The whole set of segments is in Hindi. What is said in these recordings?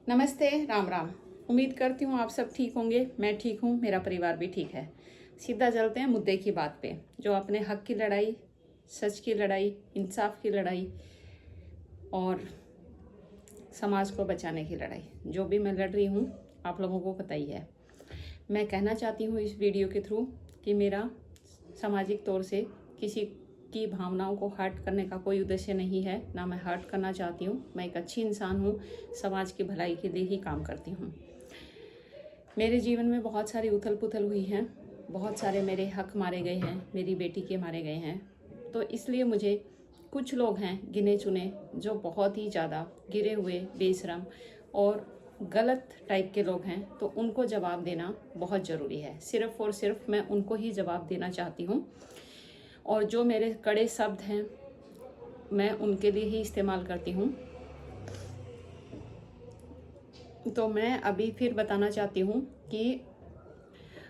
नमस्ते, राम राम। उम्मीद करती हूँ आप सब ठीक होंगे। मैं ठीक हूँ, मेरा परिवार भी ठीक है। सीधा चलते हैं मुद्दे की बात पे, जो अपने हक की लड़ाई, सच की लड़ाई, इंसाफ की लड़ाई और समाज को बचाने की लड़ाई, जो भी मैं लड़ रही हूँ आप लोगों को पता ही है। मैं कहना चाहती हूँ इस वीडियो के थ्रू कि मेरा सामाजिक तौर से किसी की भावनाओं को हर्ट करने का कोई उद्देश्य नहीं है, ना मैं हर्ट करना चाहती हूँ। मैं एक अच्छी इंसान हूँ, समाज की भलाई के लिए ही काम करती हूँ। मेरे जीवन में बहुत सारी उथल पुथल हुई हैं, बहुत सारे मेरे हक मारे गए हैं, मेरी बेटी के मारे गए हैं। तो इसलिए मुझे कुछ लोग हैं गिने चुने जो बहुत ही ज़्यादा गिरे हुए, बेशरम और गलत टाइप के लोग हैं, तो उनको जवाब देना बहुत ज़रूरी है। सिर्फ़ और सिर्फ मैं उनको ही जवाब देना चाहती हूँ, और जो मेरे कड़े शब्द हैं मैं उनके लिए ही इस्तेमाल करती हूँ। तो मैं अभी फिर बताना चाहती हूँ कि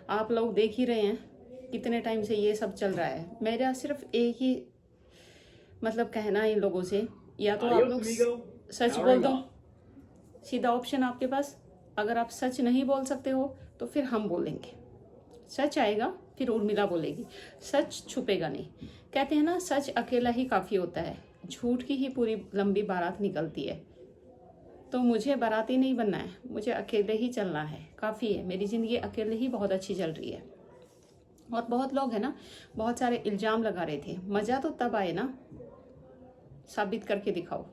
आप लोग देख ही रहे हैं कितने टाइम से ये सब चल रहा है। मेरा सिर्फ एक ही कहना है इन लोगों से, या तो आप लोग सच बोल दो, सीधा ऑप्शन आपके पास। अगर आप सच नहीं बोल सकते हो तो फिर हम बोलेंगे, सच आएगा, फिर उर्मिला बोलेगी। सच छुपेगा नहीं। कहते हैं ना, सच अकेला ही काफ़ी होता है, झूठ की ही पूरी लंबी बारात निकलती है। तो मुझे बाराती नहीं बनना है, मुझे अकेले ही चलना है, काफ़ी है। मेरी ज़िंदगी अकेले ही बहुत अच्छी चल रही है। और बहुत लोग हैं ना, बहुत सारे इल्ज़ाम लगा रहे थे। मज़ा तो तब आए ना, साबित करके दिखाओ।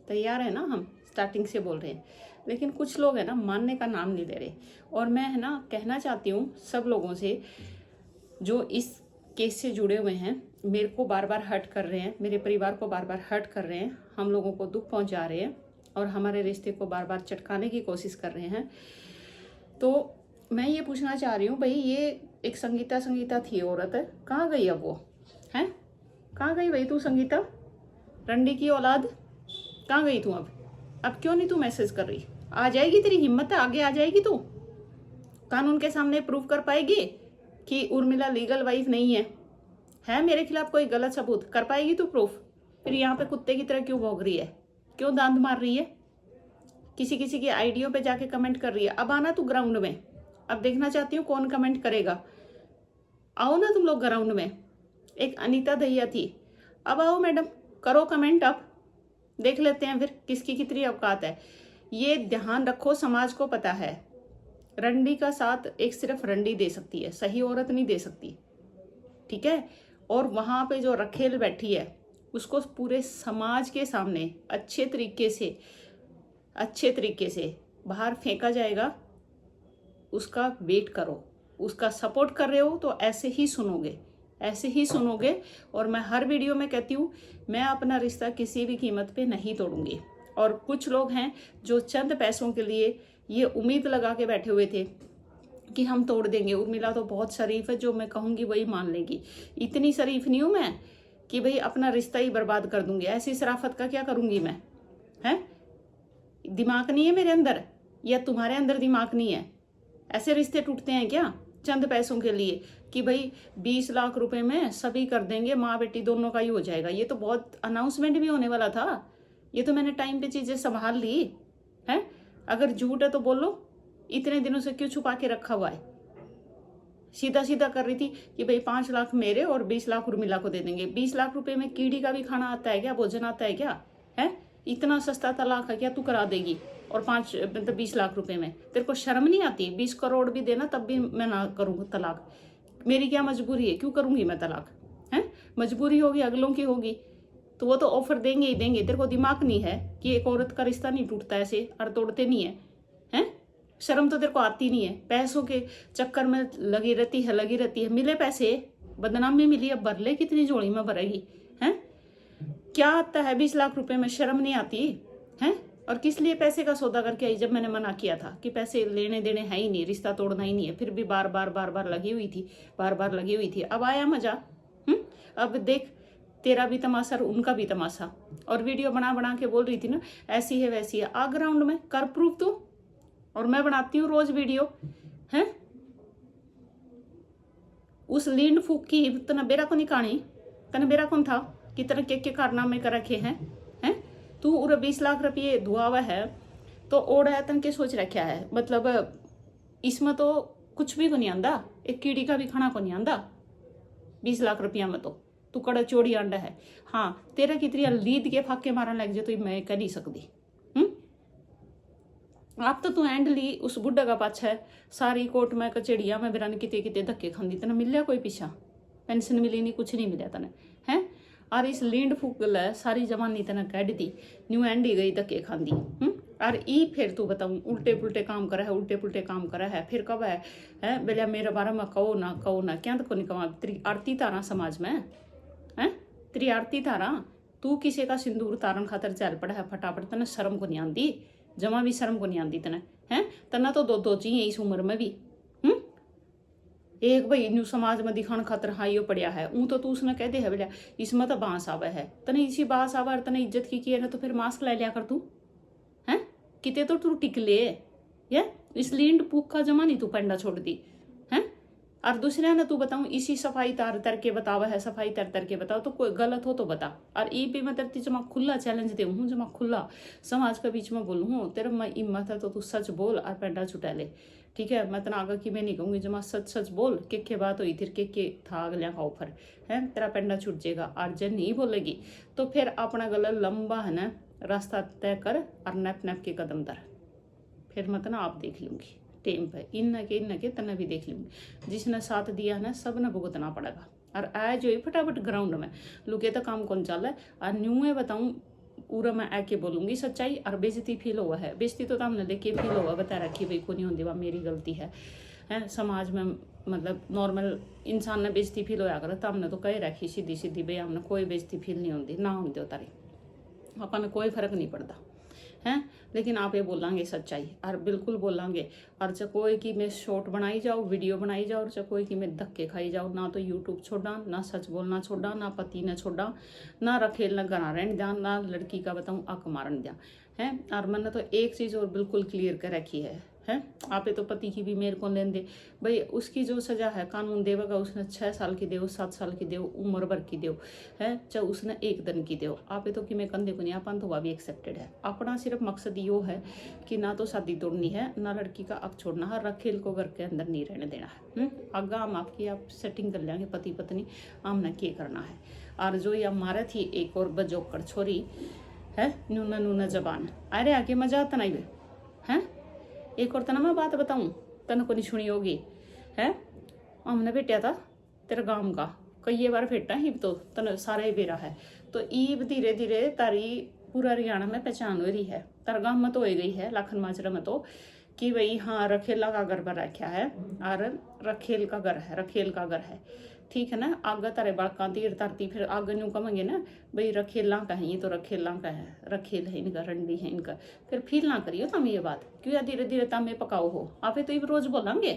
तैयार है ना, हम स्टार्टिंग से बोल रहे हैं। लेकिन कुछ लोग हैं ना, मानने का नाम नहीं ले रहे। और मैं है ना कहना चाहती हूँ सब लोगों से जो इस केस से जुड़े हुए हैं, मेरे को बार बार हर्ट कर रहे हैं, मेरे परिवार को बार बार हर्ट कर रहे हैं, हम लोगों को दुख पहुंचा रहे हैं और हमारे रिश्ते को बार बार चटकाने की कोशिश कर रहे हैं। तो मैं ये पूछना चाह रही हूँ, भाई ये एक संगीता थी औरत, कहाँ गई अब वो है? कहाँ गई भाई तू संगीता, रंडी की औलाद, कहाँ गई तू? अब क्यों नहीं तू मैसेज कर रही? आ जाएगी, तेरी हिम्मत है, आगे आ जाएगी तू। कानून के सामने प्रूव कर पाएगी कि उर्मिला लीगल वाइफ नहीं है मेरे खिलाफ कोई गलत सबूत कर पाएगी तू प्रूफ? फिर यहाँ पे कुत्ते की तरह क्यों भौंक रही है, क्यों दांत मार रही है, किसी किसी की आईडियो पे जाके कमेंट कर रही है? अब आना तू ग्राउंड में, अब देखना चाहती हूँ कौन कमेंट करेगा। आओ ना तुम लोग ग्राउंड में। एक अनीता दहिया थी, अब आओ मैडम, करो कमेंट, अब देख लेते हैं फिर किसकी कितनी औकात है। ये ध्यान रखो, समाज को पता है रंडी का साथ एक सिर्फ रंडी दे सकती है, सही औरत नहीं दे सकती, ठीक है? और वहाँ पे जो रखेल बैठी है उसको पूरे समाज के सामने अच्छे तरीके से बाहर फेंका जाएगा। उसका वेट करो, उसका सपोर्ट कर रहे हो तो ऐसे ही सुनोगे। और मैं हर वीडियो में कहती हूँ, मैं अपना रिश्ता किसी भी कीमत पे नहीं तोड़ूंगी। और कुछ लोग हैं जो चंद पैसों के लिए ये उम्मीद लगा के बैठे हुए थे कि हम तोड़ देंगे। उर्मिला तो बहुत शरीफ है, जो मैं कहूँगी वही मान लेगी। इतनी शरीफ नहीं हूँ मैं कि भाई अपना रिश्ता ही बर्बाद कर दूंगी। ऐसी शराफत का क्या करूँगी मैं? हैं, दिमाग नहीं है मेरे अंदर, या तुम्हारे अंदर दिमाग नहीं है? ऐसे रिश्ते टूटते हैं क्या चंद पैसों के लिए कि भाई 20 लाख रुपए में सभी कर देंगे, माँ बेटी दोनों का ही हो जाएगा? ये तो बहुत अनाउंसमेंट भी होने वाला था, ये तो मैंने टाइम पे चीज़ें संभाल ली है। अगर झूठ है तो बोलो, इतने दिनों से क्यों छुपा के रखा हुआ है? सीधा कर रही थी कि भाई 5 लाख मेरे और 20 लाख उर्मिला को दे देंगे। 20 लाख रुपए में कीड़ी का भी खाना आता है क्या, भोजन आता है क्या? है इतना सस्ता तलाक है क्या तू करा देगी? और 20 लाख रुपए में तेरे को शर्म नहीं आती? 20 करोड़ भी देना तब भी मैं ना करूँ तलाक। मेरी क्या मजबूरी है, क्यों करूँगी मैं तलाक? है मजबूरी होगी, अगलों की होगी तो वो तो ऑफर देंगे ही देंगे। तेरे को दिमाग नहीं है कि एक औरत का रिश्ता नहीं टूटता ऐसे, और तोड़ते नहीं है? हैं, शर्म तो तेरे को आती नहीं है? पैसों के चक्कर में लगी रहती है। मिले पैसे, बदनामी मिली, अब भर ले, कितनी जोड़ी में भरेगी? हैं, क्या आता है 20 लाख रुपए में? शर्म नहीं आती है? और किस लिए पैसे का सौदा करके आई जब मैंने मना किया था कि पैसे लेने देने है ही नहीं, रिश्ता तोड़ना ही नहीं है? फिर भी बार बार लगी हुई थी। अब आया मजा? अब देख, तेरा भी तमाशा और उनका भी तमाशा। और वीडियो बना के बोल रही थी ना ऐसी है वैसी है। आ ग्राउंड में कर प्रूफ तू, और मैं बनाती हूँ रोज वीडियो। हैं, उस लींड फूक की तना बेरा को नहीं कहानी, तना बेरा कौन था कि तरह के कारनामे कर रखे हैं? तू उरे 20 लाख रुपये धुआ हुआ है, तो ओड़ा तन के सोच रखा है, मतलब इसमें तो कुछ भी को नहीं आंदा, एक कीड़ी का भी खाना को नहीं आंदा 20 लाख रुपया में। तो तू कड़ा चोड़ी अंडा है। हाँ तेरा कितनी लीद के फाके मारन लग जाए तो मैं कह नहीं सकती। आप तो तू एंडली उस बुढ़ा का पाछा है, सारी कोर्ट में कचेड़िया में बिरान किते किते धक्के खांदी, तेने मिल लिया कोई पीछा? पेंशन मिली नहीं, कुछ नहीं मिला तने हैं। और इस लींड फूकल है सारी जवानी तेने कैड दी, न्यू एंड ही गई धक्के खांदी। और ई फिर तू बताऊँ उल्टे पुल्टे काम करा है, उल्टे पुल्टे काम करा है, फिर कब है बेलिया मेरे बारे में कहो ना क्या तो को नहीं कमा। तेरी आरती तारा समाज में है, तेरी आरती तारा, तू किसी का सिंदूर तारन खातर चल पड़ा है फटाफट, तने शर्म को नहीं आती, जमा भी शर्म को नहीं आती तने हैं। तना तो दो चाहिए इस उम्र में भी। एक भाई न्यू समाज में दिखाने खातर हाँ यो पड़िया है, ऊँ तो तू उसने कह दे है बोलिया इसमें तो बांस आवा है, तने इसी बांस आवा और तने इज्जत की है ना, तो फिर मास्क ले लिया कर तू हैं, किते तो तू टिक ले ये इस लींड पूक का जमा नहीं तू पंडा छोड़ दी हैं। और दूसरा ना तू बताऊँ इसी सफाई तर के बतावा है, सफाई तर के बताओ, तो कोई गलत हो तो बता। और ई पे मैं तेरे जमा खुला चैलेंज दे हूँ, जमा खुला समाज के बीच में बोलूँ हूँ, तेरा मैं हिम्मत है तो तू सच बोल और पेंडा छुटा ले, ठीक है। मैं तना आगे की मैं नहीं कहूँगी, जमा सच बोल के बात हुई थी के था अगलिया का ऑफर है, तेरा पेंडा छूट जाएगा। और जब नहीं बोलेगी तो फिर अपना गला लंबा है ना रास्ता तय कर और नैप के कदम धर, फिर मैं तना आप देख लूँगी टेम पे, इन के तना भी देख लूँगी। जिसने साथ दिया है ना सब ने भुगतना पड़ेगा। और आए जो फटाफट ग्राउंड में लुके तो काम कौन चल है। और न्यू है बताऊँ पूरा मैं आके बोलूँगी सच्चाई। और बेइज्जती फील हुआ है, बेइज्जती तो हमने लेके फील हुआ बता रखी भाई को नहीं होती, वह मेरी गलती है समाज में, मतलब नॉर्मल इंसान ने बेइज्जती फील होया कर, तो हमने तो कह रखी सीधी भाई हमने कोई बेइज्जती फील नहीं होती ना होती तारी, अपन कोई फर्क नहीं पड़ता हैं। लेकिन आप ये बोलेंगे सच्चाई और बिल्कुल बोलेंगे। और चाहे कोई की मैं शॉर्ट बनाई जाओ, वीडियो बनाई जाओ, और चाहे कोई की मैं धक्के खाई जाओ, ना तो यूट्यूब छोड़ा, ना सच बोलना छोड़ा, ना पति ने छोड़ा, ना रखेल न गना रहने दिया, ना लड़की का बताऊँ अक मारन दिया है। और मैंने तो एक चीज़ और बिल्कुल क्लियर कर रखी है आप तो पति की भी मेरे को लेन दे भाई, उसकी जो सजा है कानून देगा, उसने 6 साल की दो, 7 साल की दो, उम्र भर की दो है, चाहे उसने 1 दिन की दो। आप तो कि मैं कंधे को नहीं अपन तो वह भी एक्सेप्टेड है। अपना सिर्फ मकसद यो है कि ना तो शादी तोड़नी है, ना लड़की का अक छोड़ना है, रखेल को घर के अंदर नहीं रहने देना है। आगा हम आपकी आप सेटिंग कर लेंगे पति पत्नी, हमने क्या करना है। और जो ये मारे थी एक और बजोकर छोरी है नूना जबान, अरे आगे मजा आता नहीं है। एक और तना मैं बात बताऊँ तन को नहीं सुनी होगी है, हमने भेटा था तेरे गांव का कई बार फेटा ही तो तन सारे बेरा है। तो ईब धीरे धीरे तारी पूरा हरियाणा में पहचान हो रही है, तार गांव में तो हो गई है लाखन माजरा में तो, कि भाई हाँ रखेला का घर पर रखा है और रखेल का घर है, ठीक है ना। आगे तारे बाड़का तीर तरती फिर आगे न्यू कमेंगे ना भाई रखेला का है, ये तो रखेला का है, रखेल है इनका, रंडी है इनका, फिर फील ना करियो तुम ये बात, क्यों धीरे धीरे तम में पकाओ हो। आप तो ये रोज बोलेंगे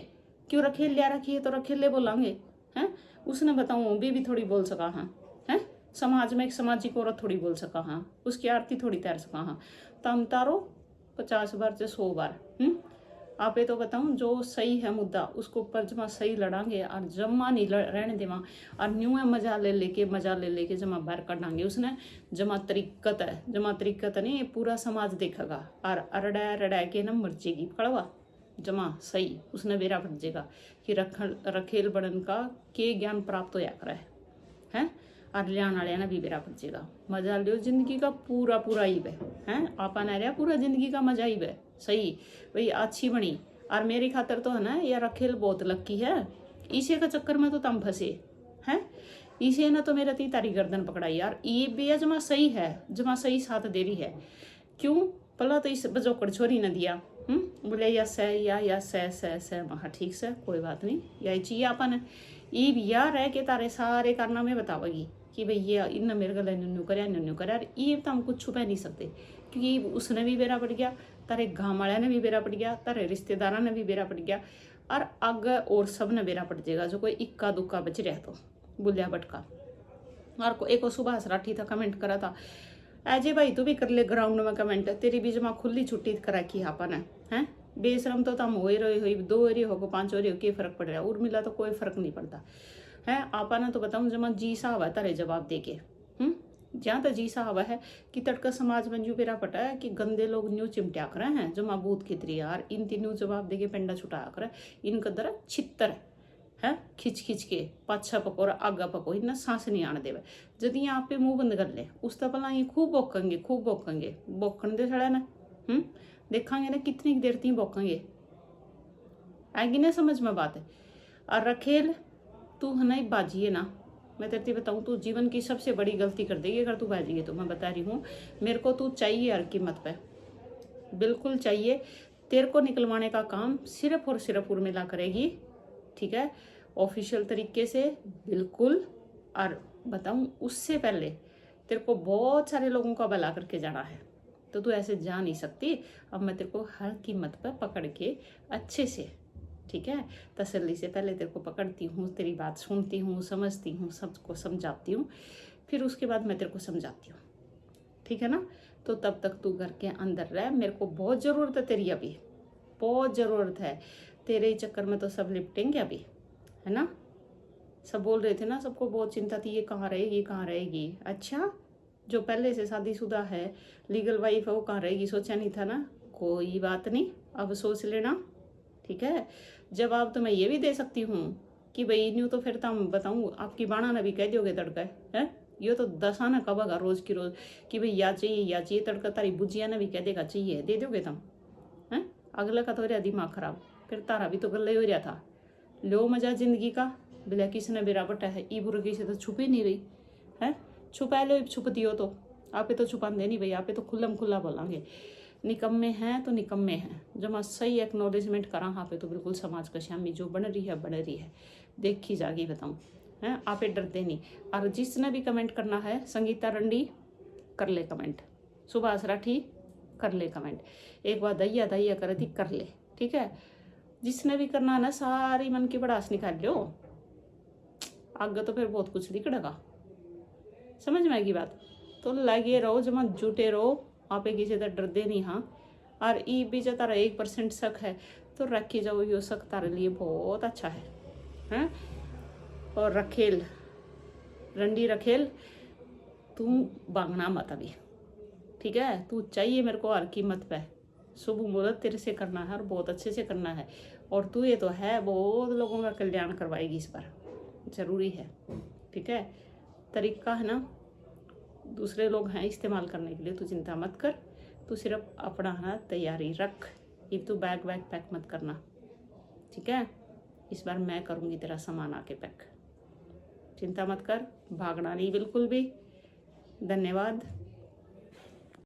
क्यों रखेल लिया रखी है, तो रखेले बोलेंगे हैं। उसने बताऊँ भी थोड़ी बोल सका हाँ है, समाज में एक सामाजिक औरत थोड़ी बोल सका हाँ, उसकी आरती थोड़ी तैर सका हाँ। तम तारो 50 बार से 100 बार आप ये तो बताऊँ जो सही है मुद्दा उसको ऊपर जमा सही लड़ांगे और जमा नहीं रहने देवा। और न्यू है मजा ले लेके जमा बाहर काटांगे। उसने जमा तरीकत नहीं पूरा समाज देखेगा और रड़ा के ना मर्चेगी कड़वा जमा सही, उसने बेरा फटजेगा कि रखेल बड़न का के ज्ञान प्राप्त होया करा है। और लियान वाले ना भी बेरा फटजेगा। मजा लियो जिंदगी का पूरा ही है आपा ना रहा पूरा जिंदगी का मजा ही है सही भाई अच्छी बनी। और मेरी खातर तो है ना यार रखेल बहुत लक्की है, इसे का चक्कर में तो तम फंसे हैं, इसे ना तो मेरा ती तारी गर्दन पकड़ाई यार। ये भी जमा सही है, जमा सही साथ दे रही है, क्यों पला तो इस बजोकड़ छोरी न दिया बोले या सह महा ठीक से कोई बात नहीं, यही चाहिए अपन ये भी यार है कि तारे सारे करना में बतावेगी कि भाई ये इन मेरे गले न्यू करा ये तो हम कुछ छुपा नहीं सकते, क्योंकि उसने भी बेरा पड़ गया, तारे गाँव वाले ने भी बेरा पड़ गया, तारे रिश्तेदारों ने भी बेरा पड़ गया, और आगे और सब ने बेरा पड़ जाएगा जो कोई इक्का दुक्का बच रहा तो बुलिया भटका। और एक सुभाष राठी था कमेंट करा था, अजय भाई तू भी कर ले ग्राउंड में कमेंट, तेरी भी जमा खुली छुट्टी करा की आपने हैं बेशरम तो तम हो रही हुई 2 हो रही हो 5 हो रही हो क्या फर्क पड़ रहा है, उर्मिला तो कोई फर्क नहीं पड़ता है। आपा ने तो बताऊँ जमा जी सा हुआ तारे जवाब दे के जहाँ तो जी साहब है कि तड़का समाज में जू पेरा पटा है कि गंदे लोग न्यू चिमटिया कर हैं जो मबूत की तरी यार इन तीनों जवाब देके पेंडा छुटाया कर इनका दर छितर है खिंच खिंच के पाछा पको और आगा पको इतना सांस नहीं आने देवे जदि यहाँ पे मुंह बंद कर ले उस तो भला ये खूब भौंकेंगे भौंकन दे छड़ा ना देखांगे ना कितनी देर तीन भौंकेंगे आएगी ना समझ में बात है। और रखेल तू है ना बाजी है ना मैं तेरे बताऊँ तू जीवन की सबसे बड़ी गलती कर देगी अगर तू बाजी है तो मैं बता रही हूँ मेरे को तू चाहिए हर कीमत पे बिल्कुल चाहिए तेरे को निकलवाने का काम सिर्फ और सिर्फ उर्मिला करेगी ठीक है ऑफिशियल तरीके से बिल्कुल। और बताऊँ उससे पहले तेरे को बहुत सारे लोगों का भला करके जाना है तो तू ऐसे जा नहीं सकती। अब मैं तेरे को हर कीमत पर पकड़ के अच्छे से ठीक है तसल्ली से पहले तेरे को पकड़ती हूँ तेरी बात सुनती हूँ समझती हूँ सबको समझाती हूँ फिर उसके बाद मैं तेरे को समझाती हूँ ठीक है ना। तो तब तक तू घर के अंदर रह मेरे को बहुत ज़रूरत है तेरी अभी बहुत ज़रूरत है तेरे ही चक्कर में तो सब लिपटेंगे अभी है ना। सब बोल रहे थे ना सबको बहुत चिंता थी ये कहाँ रहेगी अच्छा जो पहले से शादीशुदा है लीगल वाइफ है वो कहाँ रहेगी सोचा नहीं था ना कोई बात नहीं अब सोच लेना ठीक है। जवाब तो मैं ये भी दे सकती हूँ कि भाई न्यू तो फिर तुम बताऊँ आपकी बाणा ने भी कह दोगे तड़का है ये तो दसाना कबागा रोज की रोज कि भाई या चाहिए तड़का तारी बुझिया ने भी कह देगा चाहिए दे दोगे तुम हैं अगला का तो हो रहा दिमाग खराब फिर तारा भी तो गले हो रहा था लो मजा जिंदगी का बिला किसी ने बेरा बटा है ई बुरा किसी तो छुप ही नहीं रही है छुपा लो छुप दियो तो आपे तो छुपा दे नहीं भाई आपे तो खुल्लम खुल्ला बोलेंगे निकम्मे हैं तो निकम्मे हैं जब मैं सही एक्नॉलेजमेंट करा हाँ पे तो बिल्कुल समाज का शामी जो बन रही है देखी जागी बताऊँ हैं आपे डरते नहीं। और जिसने भी कमेंट करना है संगीता रंडी कर ले कमेंट सुभाष राठी कर ले कमेंट एक बार दैया कर दी कर ले ठीक है। जिसने भी करना है ना सारी मन की बड़ास निकाल लो आगे तो फिर बहुत कुछ निकलेगा समझ में आएगी बात। तो लगे रहो जब जुटे रहो आप एक किसी तरह डरते नहीं हाँ। और ई बीच तारा 1% शक है तो रखी जाओ यो शक तारे लिए बहुत अच्छा है हैं। और रखेल रंडी रखेल तू भागना मत अभी ठीक है तू चाहिए मेरे को हर कीमत पे शुभ मुहूर्त तेरे से करना है और बहुत अच्छे से करना है और तू ये तो है बहुत लोगों का कल्याण करवाएगी इस बार ज़रूरी है ठीक है। तरीका है ना दूसरे लोग हैं इस्तेमाल करने के लिए तू चिंता मत कर तू सिर्फ अपना है तैयारी रख ये तू बैग वैग पैक मत करना ठीक है। इस बार मैं करूँगी तेरा सामान आके पैक चिंता मत कर भागना नहीं बिल्कुल भी। धन्यवाद।